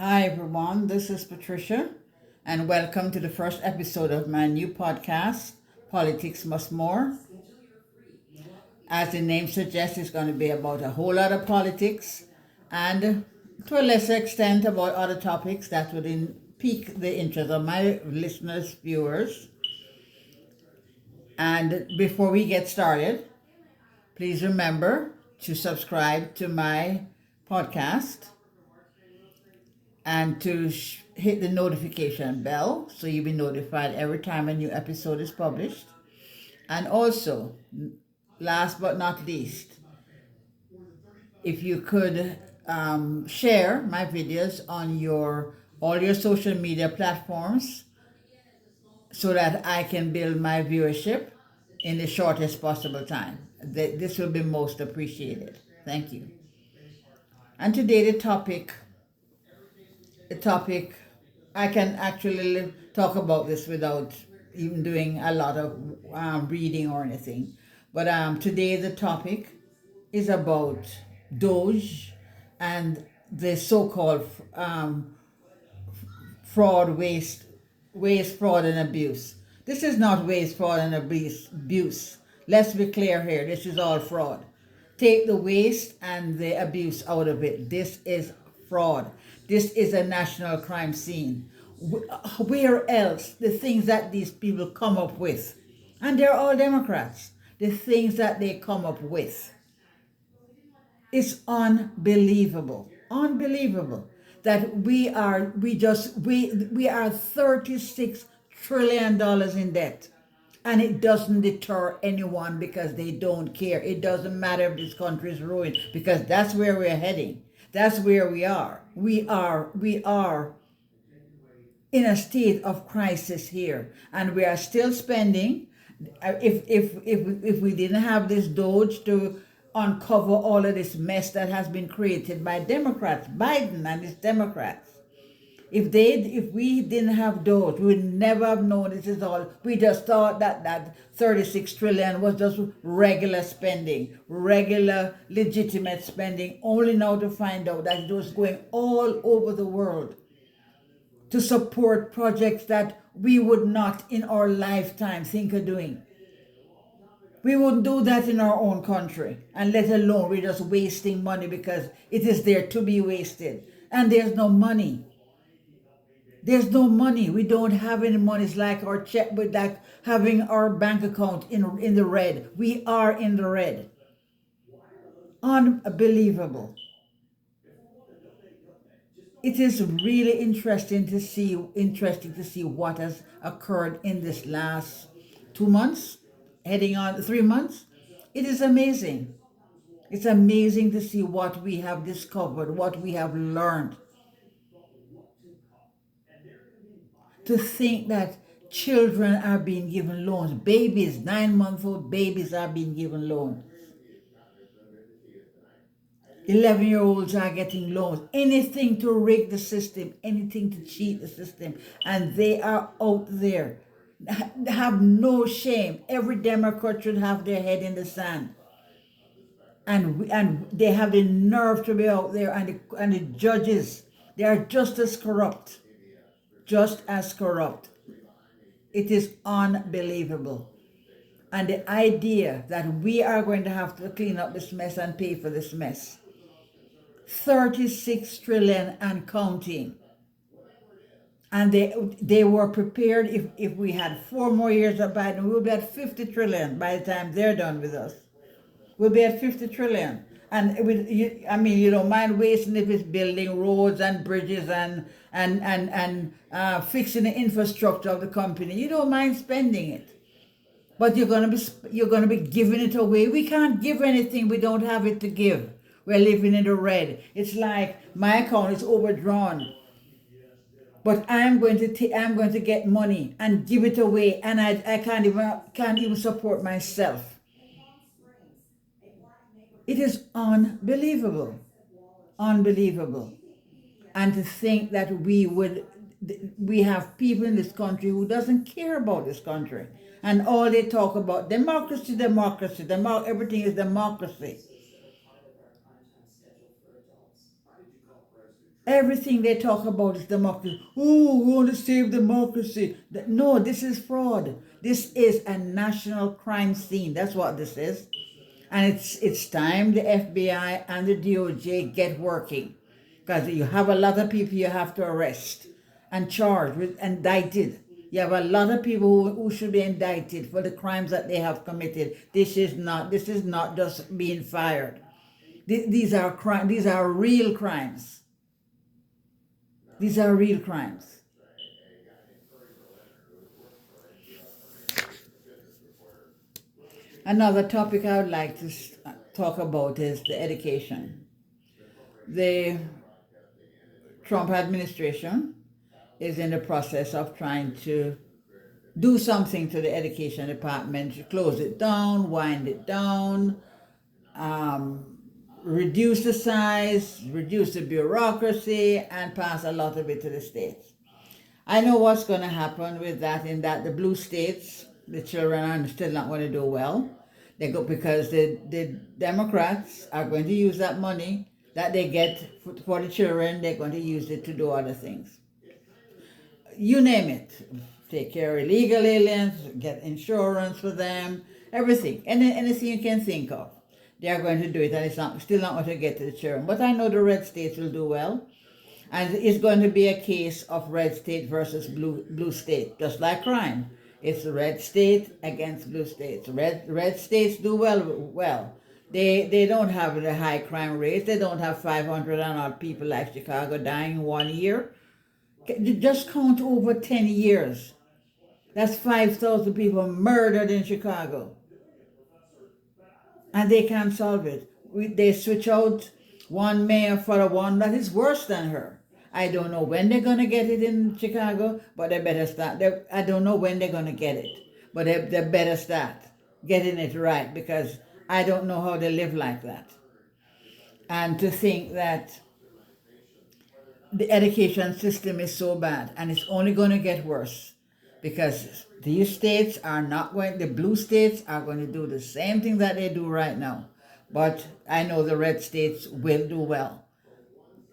Hi everyone, this is Patricia, and welcome to the first episode of my new podcast, Politics Must More. As the name suggests, it's going to be about a whole lot of politics and to a lesser extent about other topics that would pique the interest of my listeners, viewers. And before we get started, please remember to subscribe to my podcast and to hit the notification bell so you'll be notified every time a new episode is published. And also, last but not least, if you could share my videos on all your social media platforms so that I can build my viewership in the shortest possible time. This will be most appreciated. Thank you. And today the topic I can actually talk about this without even doing a lot of reading or anything. But today the topic is about Doge and the so-called fraud, waste, fraud, and abuse. This is not waste, fraud, and abuse. Let's be clear here. This is all fraud. Take the waste and the abuse out of it. This is fraud. This is a national crime scene. Where else the things that these people come up with, and they're all Democrats, the things that they come up with, it's unbelievable. Unbelievable that we are $36 trillion in debt. And it doesn't deter anyone because they don't care. It doesn't matter if this country is ruined because that's where we're heading. That's where we are. We are in a state of crisis here, and we are still spending. If we didn't have this Doge to uncover all of this mess that has been created by Democrats, Biden and his Democrats, if we didn't have Doge, we would never have known this is all. We just thought that 36 trillion was just regular spending, regular legitimate spending, only now to find out that it was going all over the world to support projects that we would not in our lifetime think of doing. We wouldn't do that in our own country, and let alone we're just wasting money because it is there to be wasted. And there's no money. There's no money. We don't have any money. It's like our check, with like having our bank account in the red. We are in the red. Unbelievable. It is really interesting to see what has occurred in this last 2 months, heading on 3 months. It is amazing. It's amazing to see what we have discovered, what we have learned. To think that children are being given loans, babies, 9-month-old babies are being given loans. 11-year-olds are getting loans. Anything to rig the system, anything to cheat the system. And they are out there. Have no shame. Every Democrat should have their head in the sand. And they have the nerve to be out there. And the judges, they are just as corrupt. Just as corrupt. It is unbelievable. And the idea that we are going to have to clean up this mess and pay for this mess. 36 trillion and counting. And they were prepared, if we had 4 more years of Biden, we'll be at 50 trillion by the time they're done with us. We'll be at 50 trillion. And you don't mind wasting if it's building roads and bridges and fixing the infrastructure of the company. You don't mind spending it. But you're gonna be giving it away. We can't give anything we don't have it to give. We're living in the red. It's like my account is overdrawn, but I'm going to get money and give it away, and I can't even support myself. It is unbelievable, unbelievable, and to think that we have people in this country who doesn't care about this country, and all they talk about democracy, everything is democracy. Everything they talk about is democracy. Oh, we want to save democracy. No, this is fraud. This is a national crime scene. That's what this is. And it's time the FBI and the DOJ get working. Because you have a lot of people you have to arrest and charge with, indicted. You have a lot of people who should be indicted for the crimes that they have committed. This is not just being fired. These are crimes. These are real crimes. These are real crimes. Another topic I would like to talk about is the education. The Trump administration is in the process of trying to do something to the education department, close it down, wind it down, reduce the size, reduce the bureaucracy, and pass a lot of it to the states. I know what's going to happen with that, in that the blue states, the children are still not going to do well. Because the Democrats are going to use that money that they get for the children, they're going to use it to do other things. You name it. Take care of illegal aliens, get insurance for them, everything. Anything you can think of. They are going to do it, and it's still not going to get to the children. But I know the red states will do well. And it's going to be a case of red state versus blue state, just like crime. It's red state against blue states. Red states do well. They don't have the high crime rates. They don't have 500 and odd people like Chicago dying in 1 year. Just count over 10 years. That's 5,000 people murdered in Chicago. And they can't solve it. They switch out one mayor for the one that is worse than her. I don't know when they're going to get it in Chicago, but they better start. I don't know when they're going to get it, but they better start getting it right, because I don't know how they live like that. And to think that the education system is so bad, and it's only going to get worse, because these states are not going, the blue states are going to do the same thing that they do right now. But I know the red states will do well.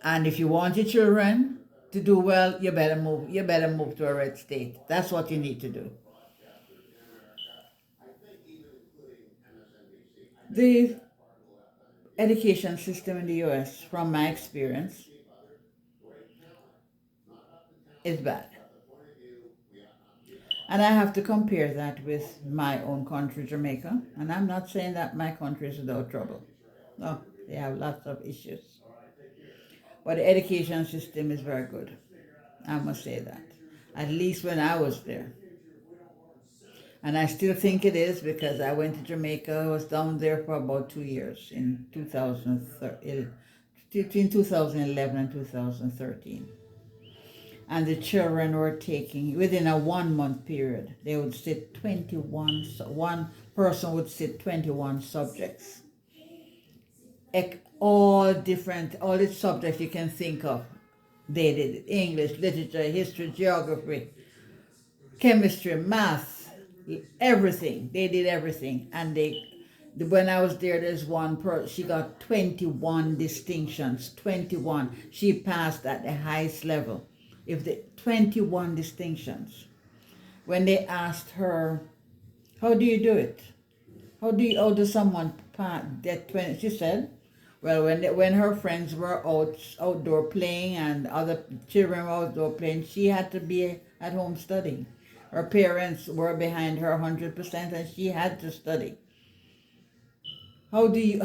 And if you want your children to do well, you better move to a red state. That's what you need to do. The education system in the US, from my experience, is bad. And I have to compare that with my own country, Jamaica. And I'm not saying that my country is without trouble. No, they have lots of issues. But the education system is very good. I must say that. At least when I was there. And I still think it is, because I went to Jamaica. I was down there for about 2 years, in 2013, between 2011 and 2013. And the children were taking, within a 1 month period, they would sit 21, one person would sit 21 subjects. All the subjects you can think of. They did English, literature, history, geography, chemistry, math, everything. They did everything. And when I was there, there's one person, she got 21 distinctions, 21. She passed at the highest level. 21 distinctions. When they asked her, how do you do it? How does someone get 20? She said, well, when her friends were outdoor playing and other children were outdoor playing, she had to be at home studying. Her parents were behind her 100%, and she had to study. How do you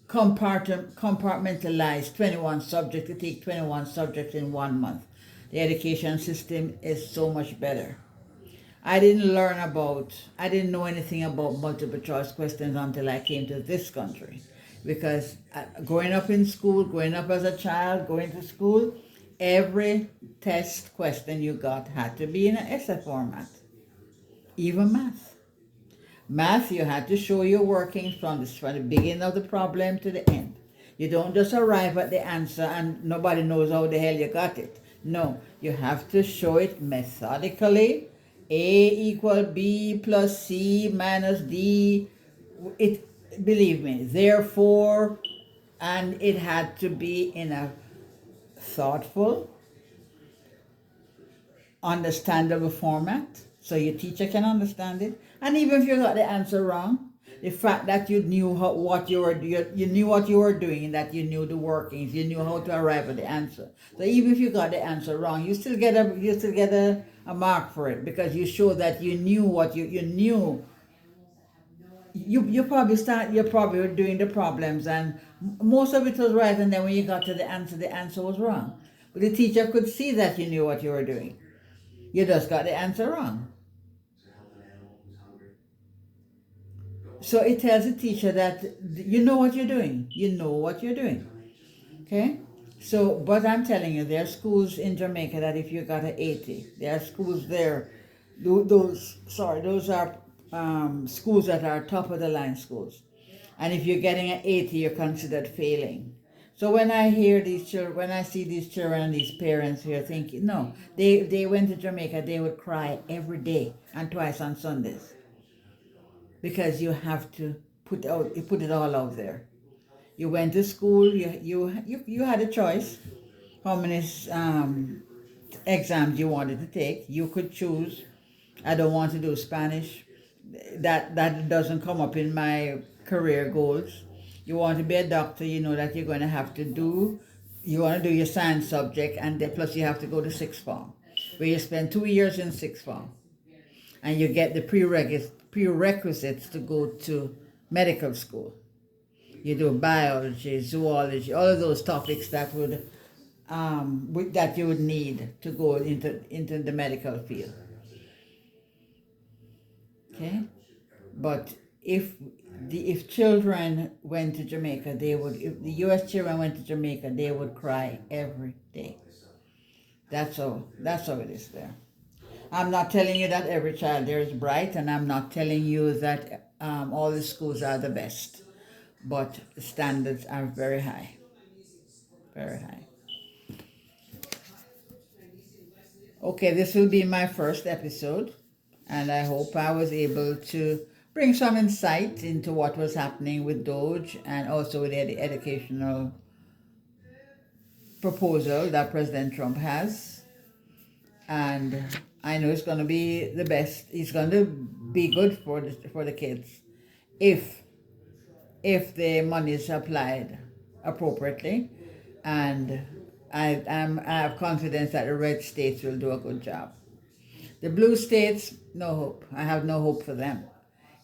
compartmentalize 21 subjects, to take 21 subjects in 1 month? The education system is so much better. I didn't know anything about multiple choice questions until I came to this country. Because growing up in school, growing up as a child, going to school, every test question you got had to be in an essay format. Even math. Math, you had to show your workings from the beginning of the problem to the end. You don't just arrive at the answer and nobody knows how the hell you got it. No, you have to show it methodically. A equal B plus C minus D. Believe me, therefore, and it had to be in a thoughtful, understandable format so your teacher can understand it. And even if you got the answer wrong, the fact that you knew what you knew what you were doing, and that you knew the workings, you knew how to arrive at the answer. So even if you got the answer wrong, you still get a mark for it, because you show that you knew what you knew. You probably were doing the problems, and most of it was right, and then when you got to the answer was wrong. But the teacher could see that you knew what you were doing. You just got the answer wrong. So it tells the teacher that you know what you're doing. You know what you're doing. Okay? So, but I'm telling you, there are schools in Jamaica that if you got an 80, there are schools there. Those are schools that are top of the line schools. And if you're getting an 80, you're considered failing. So when I hear these children, when I see these children and these parents here thinking, no, they went to Jamaica, they would cry every day and twice on Sundays, because you have to put it all out there. You went to school, you had a choice how many exams you wanted to take. You could choose, I don't want to do Spanish. That doesn't come up in my career goals. You want to be a doctor, you know that you're going to have to do, you want to do your science subject, and then plus you have to go to sixth form, where you spend 2 years in sixth form, and you get the prerequisites to go to medical school. You do biology, zoology, all of those topics that that you would need to go into the medical field. Okay, but if children went to Jamaica, if the U.S. children went to Jamaica, they would cry every day. That's how it is there. I'm not telling you that every child there is bright, and I'm not telling you that all the schools are the best, but the standards are very high, very high. Okay, this will be my first episode, and I hope I was able to bring some insight into what was happening with Doge, and also with the educational proposal that President Trump has. And I know it's going to be the best. It's going to be good for the kids if the money is applied appropriately, and I have confidence that the red states will do a good job. The blue states, no hope. I have no hope for them,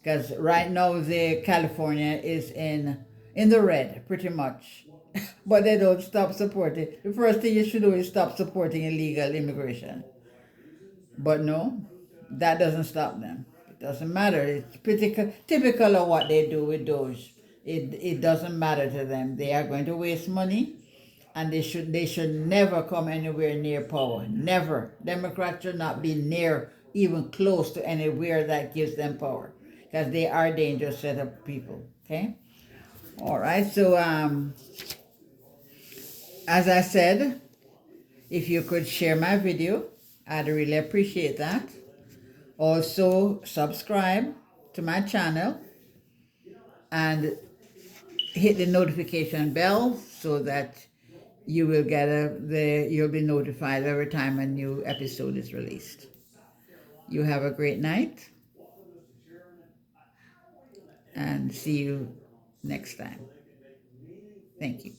because right now the California is in the red pretty much, but they don't stop supporting. The first thing you should do is stop supporting illegal immigration. But no, that doesn't stop them. It doesn't matter. It's typical of what they do with Doge. It doesn't matter to them. They are going to waste money, and they should never come anywhere near power. Never. Democrats should not be near, even close to anywhere that gives them power, because they are a dangerous set of people. Okay. All right. So as I said, if you could share my video, I'd really appreciate that. Also, subscribe to my channel and hit the notification bell so that you will you'll be notified every time a new episode is released. You have a great night, and see you next time. Thank you.